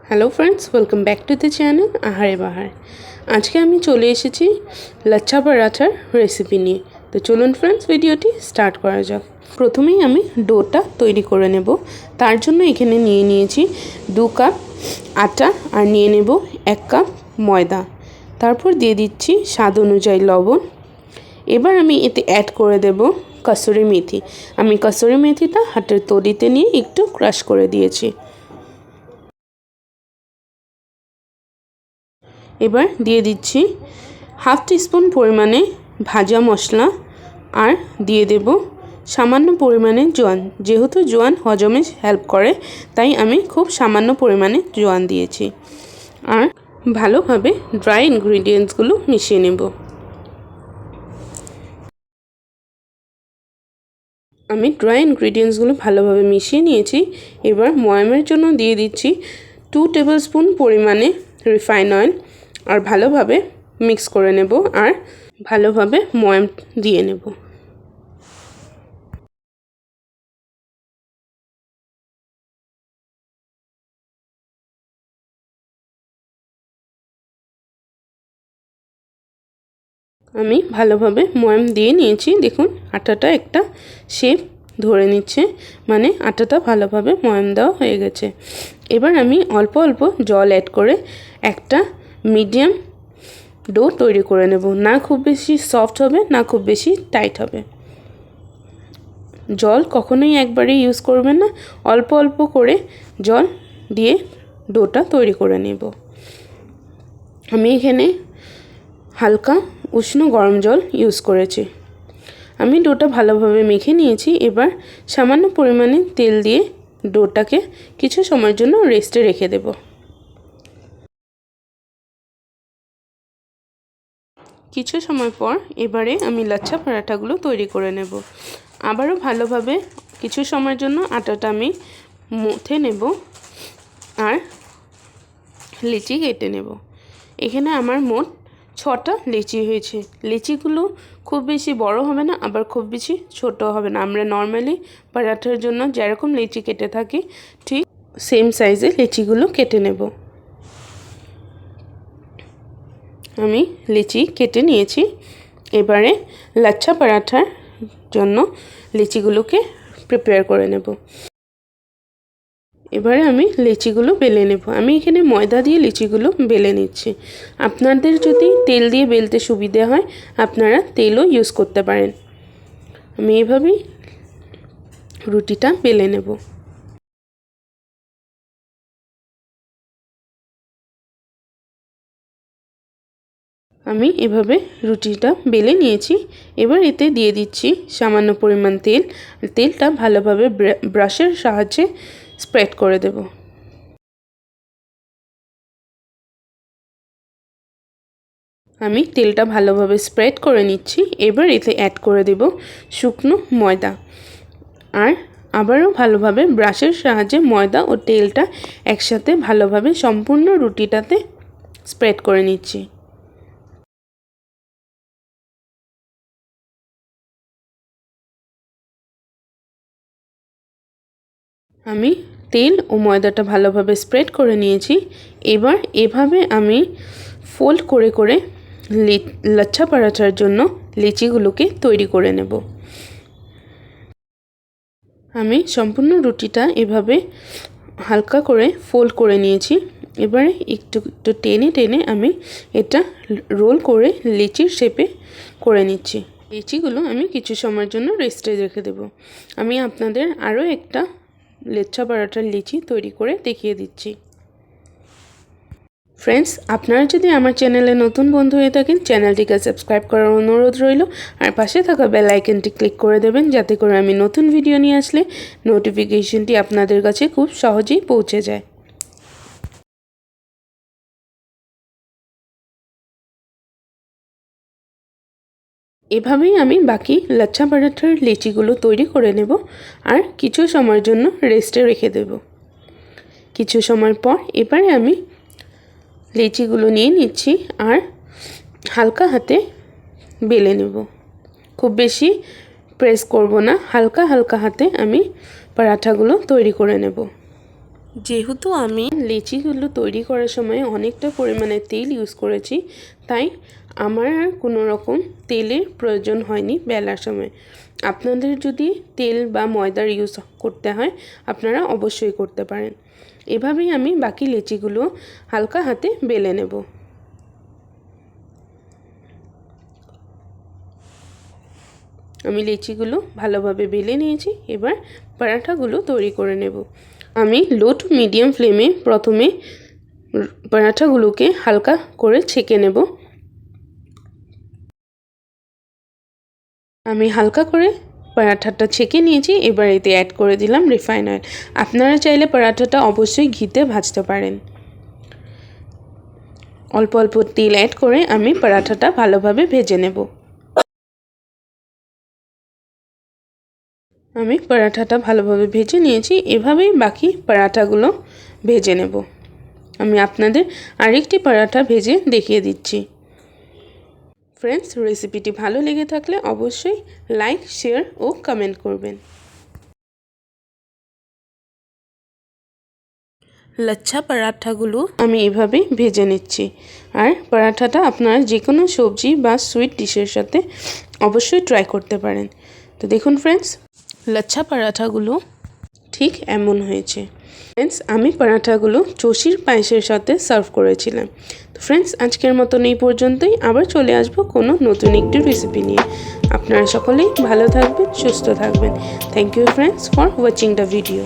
Hello friends, welcome back to the channel Ahare Bahar. आज के आमी चले एसेছি लच्छा पराठार रेसिपि निये। तो चलुन फ्रेंड्स भिडियोटी स्टार्ट करा जाक। प्रथमेই আমি ডোটা তৈরি করে নেব। তার জন্য এখানে নিয়ে নিয়েছি 2 কাপ আটা আর নিয়ে নেব 1 কাপ ময়দা। তারপর দিয়ে দিচ্ছি স্বাদ অনুযায়ী লবণ। এবার আমি এতে অ্যাড করে দেব কসুরি মেথি। আমি কসুরি মেথিটা হাতের তলিতে নিয়ে একটু ক্রাশ করে দিয়েছি। এবার দিয়ে দিচ্ছি হাফ টিস্পুন পরিমাণে ভাজা মশলা আর দিয়ে দেব সামান্য পরিমাণে জোয়ান। যেহেতু জোয়ান হজমে হেল্প করে তাই আমি খুব সামান্য পরিমাণে জোয়ান দিয়েছি। আর ভালোভাবে ড্রাই ইনগ্রিডিয়েন্টসগুলো মিশিয়ে নেব। আমি ড্রাই ইনগ্রিডিয়েন্টসগুলো ভালোভাবে মিশিয়ে নিয়েছি। এবার ময়ামের জন্য দিয়ে দিচ্ছি 2 টেবিলস্পুন পরিমাণে রিফাইন অয়েল আর ভালোভাবে মিক্স করে নেব আর ভালোভাবে ময়াম দিয়ে নেব। আমি ভালোভাবে ময়াম দিয়ে নিয়েছি। দেখুন আটাটা একটা শেপ ধরে নিচ্ছে, মানে আটাটা ভালোভাবে ময়াম দেওয়া হয়ে গেছে। এবার আমি অল্প অল্প জল অ্যাড করে একটা মিডিয়াম ডো তৈরি করে নেব। না খুব বেশি সফট হবে না খুব বেশি টাইট হবে। জল কখনোই একবারে ইউজ করবেন না, অল্প অল্প করে জল দিয়ে ডোটা তৈরি করে নেব। আমি এখানে হালকা উষ্ণ গরম জল ইউজ করেছি। আমি ডোটা ভালোভাবে মেখে নিয়েছি। এবার সামান্য পরিমাণে তেল দিয়ে ডোটাকে কিছু সময়ের জন্য রেস্টে রেখে দেব। কিছু সময় পর এবারে আমি লাচ্ছা পরাঠাগুলো তৈরি করে নেব। আবারও ভালোভাবে কিছু সময়ের জন্য আটাটা আমি মুথে নেব আর লিচি কেটে নেব। এখানে আমার মোট 6টা লিচি হয়েছে। লিচিগুলো খুব বেশি বড় হবে না, আবার খুব বেশি ছোট হবে না। আমরা নর্মালি পরাঠার জন্য যেরকম লিচি কেটে থাকি ঠিক সেম সাইজে লিচিগুলো কেটে নেব। আমি লিচি কেটে নিয়েছি। এবারে লাচ্ছা পরাঠার জন্য লিচিগুলোকে প্রিপেয়ার করে নেব। এবারে আমি লিচিগুলো বেলে নেব। আমি এখানে ময়দা দিয়ে লিচিগুলো বেলে নিচ্ছি। আপনাদের যদি তেল দিয়ে বেলতে সুবিধে হয় আপনারা তেলও ইউজ করতে পারেন। আমি এইভাবেই রুটিটা বেলে নেব। আমি এভাবে রুটিটা বেলে নিয়েছি। এবার এতে দিয়ে দিচ্ছি সামান্য পরিমাণ তেল। তেলটা ভালোভাবে ব্রাশের সাহায্যে স্প্রেড করে দেব। আমি তেলটা ভালোভাবে স্প্রেড করে নিচ্ছি। এবার এতে অ্যাড করে দেব শুকনো ময়দা আর আবারও ভালোভাবে ব্রাশের সাহায্যে ময়দা ও তেলটা একসাথে ভালোভাবে সম্পূর্ণ রুটিটাতে স্প্রেড করে নিচ্ছি। আমি তেল ও ময়দাটা ভালোভাবে স্প্রেড করে নিয়েছি। এবার এভাবে আমি ফোল্ড করে করে লাচ্ছা পরাঠার জন্য লিচিগুলোকে তৈরি করে নেব। আমি সম্পূর্ণ রুটিটা এভাবে হালকা করে ফোল্ড করে নিয়েছি। এবারে একটু একটু টেনে টেনে আমি এটা রোল করে লিচির শেপে করে নিচ্ছি। লিচিগুলো আমি কিছু সময়ের জন্য রেস্টে রেখে দেব। আমি আপনাদের আরও একটা লাচ্ছা পরাঠার লিচি তৈরি করে দেখিয়ে দিচ্ছি। ফ্রেন্ডস, আপনারা যদি আমার চ্যানেলে নতুন বন্ধু হয়ে থাকেন চ্যানেলটিকে সাবস্ক্রাইব করার অনুরোধ রইল আর পাশে থাকা বেল আইকনটি ক্লিক করে দেবেন, যাতে করে আমি নতুন ভিডিও নিয়ে আসলে নোটিফিকেশনটি আপনাদের কাছে খুব সহজেই পৌঁছে যায়। এভাবেই আমি বাকি লাচ্ছা পরাঠার লিচিগুলো তৈরি করে নেব আর কিছু সময়ের জন্য রেস্টে রেখে দেব। কিছু সময় পর এবারে আমি লিচিগুলো নিয়ে নিচ্ছি আর হালকা হাতে বেলে নেব। খুব বেশি প্রেস করব না, হালকা হালকা হাতে আমি পরাঠাগুলো তৈরি করে নেব। যেহেতু আমি লেচিগুলো তৈরি করার সময় অনেকটা পরিমাণে তেল ইউজ করেছি, তাই আমার আর কোনো রকম তেলের প্রয়োজন হয়নি বেলার সময়। আপনাদের যদি তেল বা ময়দার ইউজ করতে হয় আপনারা অবশ্যই করতে পারেন। এভাবেই আমি বাকি লেচিগুলো হালকা হাতে বেলে নেব। আমি লেচিগুলো ভালোভাবে বেলে নিয়েছি। এবার পরাঠাগুলো তৈরি করে নেব। আমি লো টু মিডিয়াম ফ্লেমে প্রথমে পরাঠাগুলোকে হালকা করে ছেঁকে নেব। আমি হালকা করে পরাঠাটা ছেঁকে নিয়েছি। এবার এতে অ্যাড করে দিলাম রিফাইন অয়েল। আপনারা চাইলে পরাঠাটা অবশ্যই ঘিতে ভাজতে পারেন। অল্প অল্প তেল অ্যাড করে আমি পরাঠাটা ভালোভাবে ভেজে নেব। আমি পরাঠাটা ভালোভাবে ভেজে নিয়েছি। এভাবেই বাকি পরাঠাগুলো ভেজে নেব। আমি আপনাদের আরেকটি পরাঠা ভেজে দেখিয়ে দিচ্ছি। ফ্রেন্ডস, রেসিপিটি ভালো লেগে থাকলে অবশ্যই লাইক, শেয়ার ও কমেন্ট করবেন। লাচ্ছা পরাঠাগুলো আমি এভাবে ভেজে নিচ্ছি। আর পরাঠাটা আপনারা যে কোনো সবজি বা সুইট ডিশের সাথে অবশ্যই ট্রাই করতে পারেন। তো দেখুন ফ্রেন্ডস, লাচ্ছা পরাঠাগুলো ঠিক এমন হয়েছে। ফ্রেন্ডস, আমি পরাঠাগুলো চষির পায়েসের সাথে সার্ভ করেছিলাম। তো ফ্রেন্ডস, আজকের মতন এই পর্যন্তই। আবার চলে আসবো কোনো নতুন একটি রেসিপি নিয়ে। আপনারা সকলেই ভালো থাকবেন, সুস্থ থাকবেন। Thank you friends for watching the video.